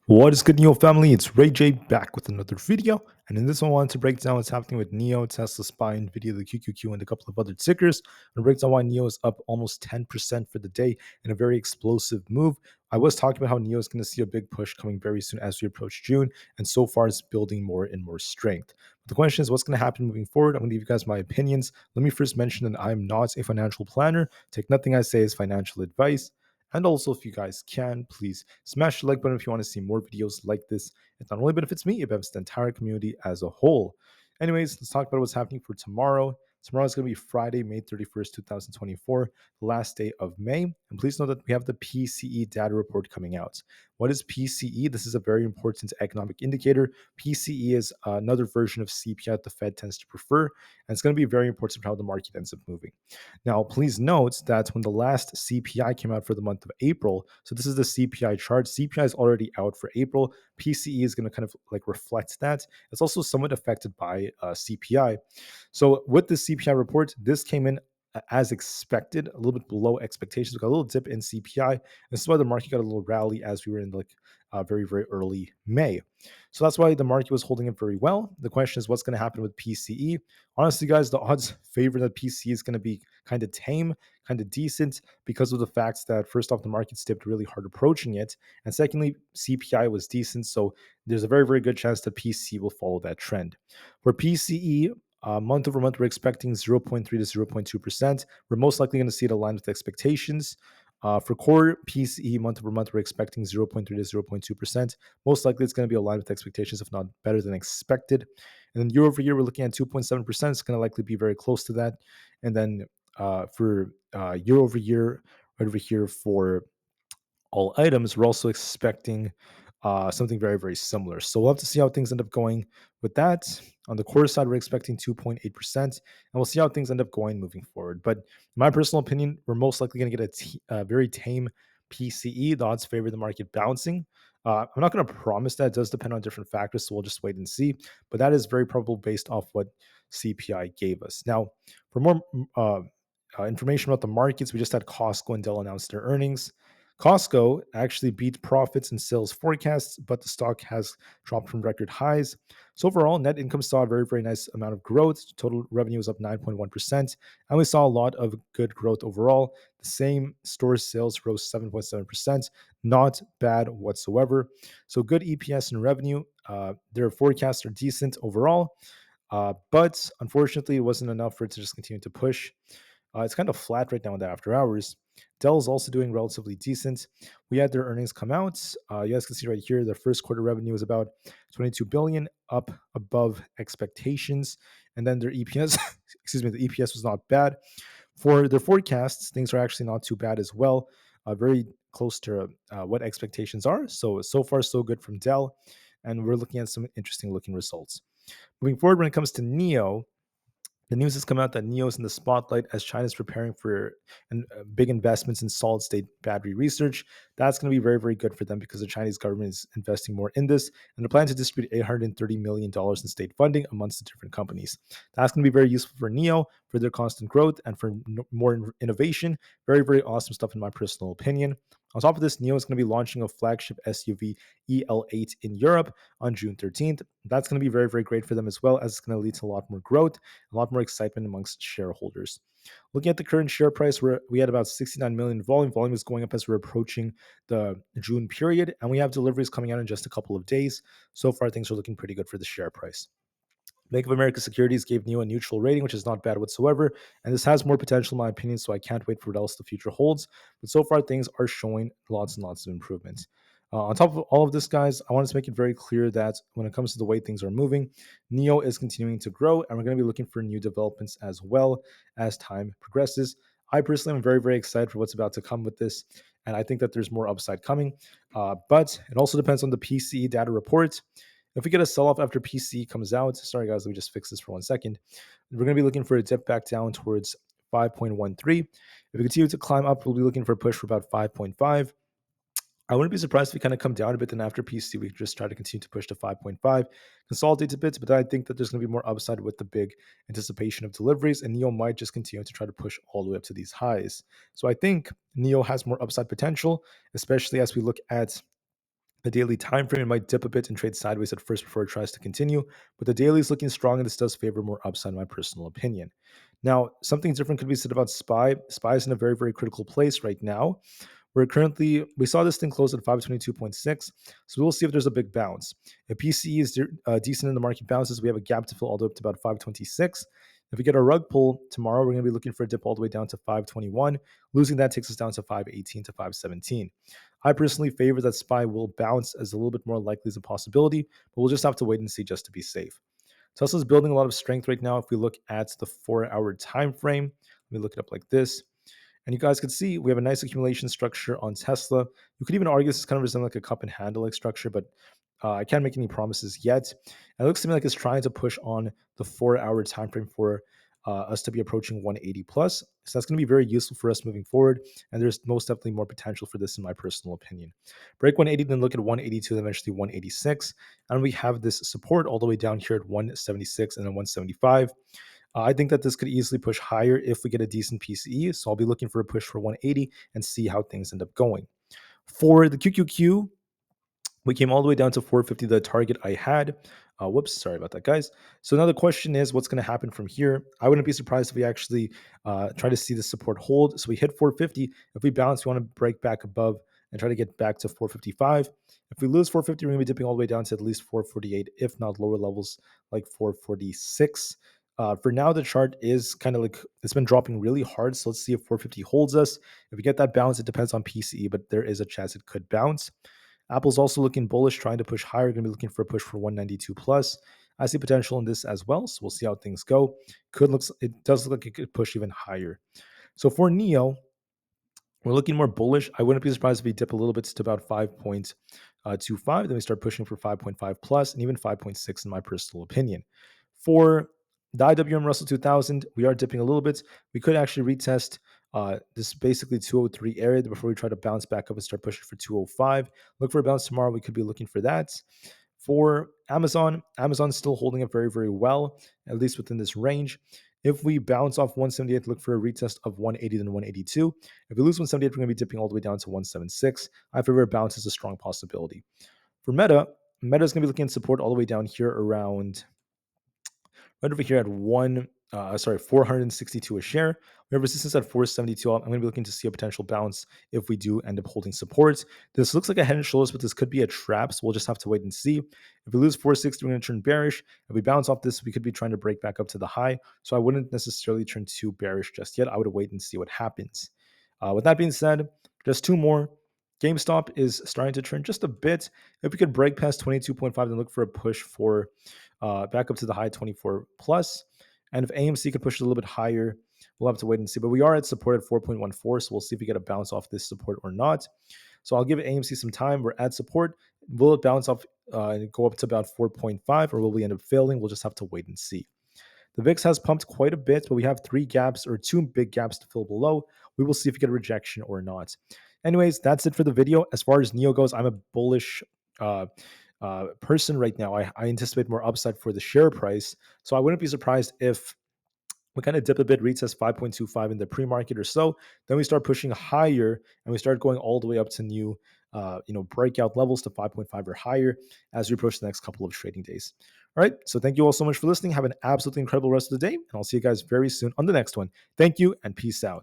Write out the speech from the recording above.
What is good, NIO family? It's Rey-Jay back with another video. And in this one, I wanted to break down what's happening with NIO, Tesla, SPY, Nvda, the QQQ, and a couple of other tickers. And break down why NIO is up almost 10% for the day in a very explosive move. I was talking about how NIO is going to see a big push coming very soon as we approach June. And so far, it's building more and more strength. But the question is, what's going to happen moving forward? I'm going to give you guys my opinions. Let me first mention that I'm not a financial planner. Take nothing I say as financial advice. And also, if you guys can, please smash the like button if you want to see more videos like this. It not only benefits me, it benefits the entire community as a whole. Anyways, let's talk about what's happening for tomorrow. Tomorrow is going to be Friday, May 31st, 2024, the last day of May. And please know that we have the PCE data report coming out. What is PCE? This is a very important economic indicator. PCE is another version of CPI that the Fed tends to prefer, and it's going to be very important for how the market ends up moving. Now, please note that when the last CPI came out for the month of April, so this is the CPI chart, CPI is already out for April. PCE is going to kind of like reflect that. It's also somewhat affected by CPI. So with the CPI report, this came in as expected, a little bit below expectations. We got a little dip in CPI. This is why the market got a little rally as we were in like very, very early May. So that's why the market was holding it very well. The question is, what's going to happen with PCE? Honestly, guys, the odds favor that PCE is going to be kind of tame, kind of decent, because of the fact that first off, the market dipped really hard approaching it, and secondly, CPI was decent. So there's a very, very good chance that PCE will follow that trend. For PCE, month over month, we're expecting 0.3 to 0.2%. We're most likely going to see it align with expectations. For core PCE, month over month, we're expecting 0.3 to 0.2%. Most likely, it's going to be aligned with expectations, if not better than expected. And then year over year, we're looking at 2.7%. It's going to likely be very close to that. And then for year over year, right over here for all items, we're also expecting something very, very similar. So we'll have to see how things end up going with that. On the core side, we're expecting 2.8%, and we'll see how things end up going moving forward. But in my personal opinion, we're most likely going to get a very tame PCE. The odds favor the market bouncing. I'm not going to promise that. It does depend on different factors, so we'll just wait and see. But that is very probable based off what CPI gave us. Now, for more information about the markets, we just had Costco and Dell announce their earnings. Costco actually beat profits and sales forecasts, but the stock has dropped from record highs. So overall, net income saw a very, very nice amount of growth. Total revenue was up 9.1%, and we saw a lot of good growth overall. The same store sales rose 7.7%. Not bad whatsoever. So good EPS and revenue. Their forecasts are decent overall, but unfortunately, it wasn't enough for it to just continue to push. It's kind of flat right now in the after hours. Dell is also doing relatively decent. We had their earnings come out. You guys can see right here, their first quarter revenue was about 22 billion, up above expectations. And then their EPS, excuse me, the EPS was not bad. For their forecasts, things are actually not too bad as well. Very close to what expectations are. So far, so good from Dell. And we're looking at some interesting looking results. Moving forward, when it comes to NIO, the news has come out that NIO is in the spotlight as China is preparing for big investments in solid state battery research. That's going to be very, very good for them because the Chinese government is investing more in this, and they're planning to distribute $830 million in state funding amongst the different companies. That's going to be very useful for NIO, for their constant growth, and for more innovation. Very, very awesome stuff in my personal opinion. On top of this, NIO is going to be launching a flagship SUV EL8 in Europe on June 13th. That's going to be very, very great for them as well, as it's going to lead to a lot more growth, a lot more excitement amongst shareholders. Looking at the current share price, we had about 69 million volume. Volume is going up as we're approaching the June period, and we have deliveries coming out in just a couple of days. So far, things are looking pretty good for the share price. Bank of America Securities gave NIO a neutral rating, which is not bad whatsoever. And this has more potential, in my opinion, so I can't wait for what else the future holds. But so far, things are showing lots and lots of improvements. On top of all of this, guys, I wanted to make it very clear that when it comes to the way things are moving, NIO is continuing to grow, and we're going to be looking for new developments as well as time progresses. I personally am very, very excited for what's about to come with this, and I think that there's more upside coming. But it also depends on the PCE data report. If we get a sell-off after PCE comes out, sorry guys, let me just fix this for 1 second. We're going to be looking for a dip back down towards 5.13. If we continue to climb up, we'll be looking for a push for about 5.5. I wouldn't be surprised if we kind of come down a bit. Then after PC, we just try to continue to push to 5.5, consolidate a bit. But I think that there's going to be more upside with the big anticipation of deliveries, and NIO might just continue to try to push all the way up to these highs. So I think NIO has more upside potential, especially as we look at The daily time frame, it might dip a bit and trade sideways at first before it tries to continue, but the daily is looking strong and this does favor more upside in my personal opinion. Now, something different could be said about SPY. SPY is in a very, very critical place right now. We saw this thing close at 522.6, so we'll see if there's a big bounce. If PCE is decent in the market bounces, we have a gap to fill all the way up to about 526. If we get a rug pull tomorrow, we're going to be looking for a dip all the way down to 521. Losing that takes us down to 518 to 517. I personally favor that SPY will bounce as a little bit more likely as a possibility, but we'll just have to wait and see just to be safe. Tesla's building a lot of strength right now. If we look at the 4-hour time frame, let me look it up like this. And you guys can see we have a nice accumulation structure on Tesla. You could even argue this is kind of resembling like a cup and handle like structure, but I can't make any promises yet. And it looks to me like it's trying to push on the 4-hour time frame for us to be approaching 180 plus. So that's going to be very useful for us moving forward. And there's most definitely more potential for this in my personal opinion. Break 180, then look at 182, then eventually 186. And we have this support all the way down here at 176 and then 175. I think that this could easily push higher if we get a decent PCE. So I'll be looking for a push for 180 and see how things end up going. For the QQQ, we came all the way down to 450, the target I had. Whoops, sorry about that, guys. So now the question is, what's going to happen from here? I wouldn't be surprised if we actually try to see the support hold. So we hit 450. If we bounce, we want to break back above and try to get back to 455. If we lose 450, we're going to be dipping all the way down to at least 448, if not lower levels like 446. For now, the chart is kind of like it's been dropping really hard. So let's see if 450 holds us. If we get that bounce, it depends on PCE, but there is a chance it could bounce. Apple's also looking bullish, trying to push higher. Going to be looking for a push for 192 plus. I see potential in this as well, so we'll see how things go. It does look like it could push even higher. So for NIO, we're looking more bullish. I wouldn't be surprised if we dip a little bit to about 5.25. Then we start pushing for 5.5 plus and even 5.6 in my personal opinion. For the IWM Russell 2000, we are dipping a little bit. We could actually retest this basically 203 area before we try to bounce back up and start pushing for 205. Look for a bounce tomorrow. We could be looking for that. For Amazon's still holding up very, very well, at least within this range. If we bounce off 178, look for a retest of 180 then 182. If we lose 178, we're going to be dipping all the way down to 176. I favor a bounce is a strong possibility. For Meta is going to be looking at support all the way down here around right over here at 462 a share. We have resistance at 472. I'm going to be looking to see a potential bounce if we do end up holding support. This looks like a head and shoulders, but this could be a trap, so we'll just have to wait and see. If we lose 460, we're going to turn bearish. If we bounce off this, we could be trying to break back up to the high. So I wouldn't necessarily turn too bearish just yet. I would wait and see what happens. With that being said, just two more. GameStop is starting to turn just a bit. If we could break past 22.5, then look for a push for back up to the high 24 plus. And if AMC could push it a little bit higher, we'll have to wait and see. But we are at support at 4.14, so we'll see if we get a bounce off this support or not. So I'll give AMC some time. We're at support. Will it bounce off and go up to about 4.5, or will we end up failing? We'll just have to wait and see. The VIX has pumped quite a bit, but we have two big gaps to fill below. We will see if we get a rejection or not. Anyways, that's it for the video. As far as NIO goes, I'm a bullish person right now. I anticipate more upside for the share price. So I wouldn't be surprised if we kind of dip a bit, retest 5.25 in the pre-market or so. Then we start pushing higher and we start going all the way up to new breakout levels to 5.5 or higher as we approach the next couple of trading days. All right. So thank you all so much for listening. Have an absolutely incredible rest of the day. And I'll see you guys very soon on the next one. Thank you and peace out.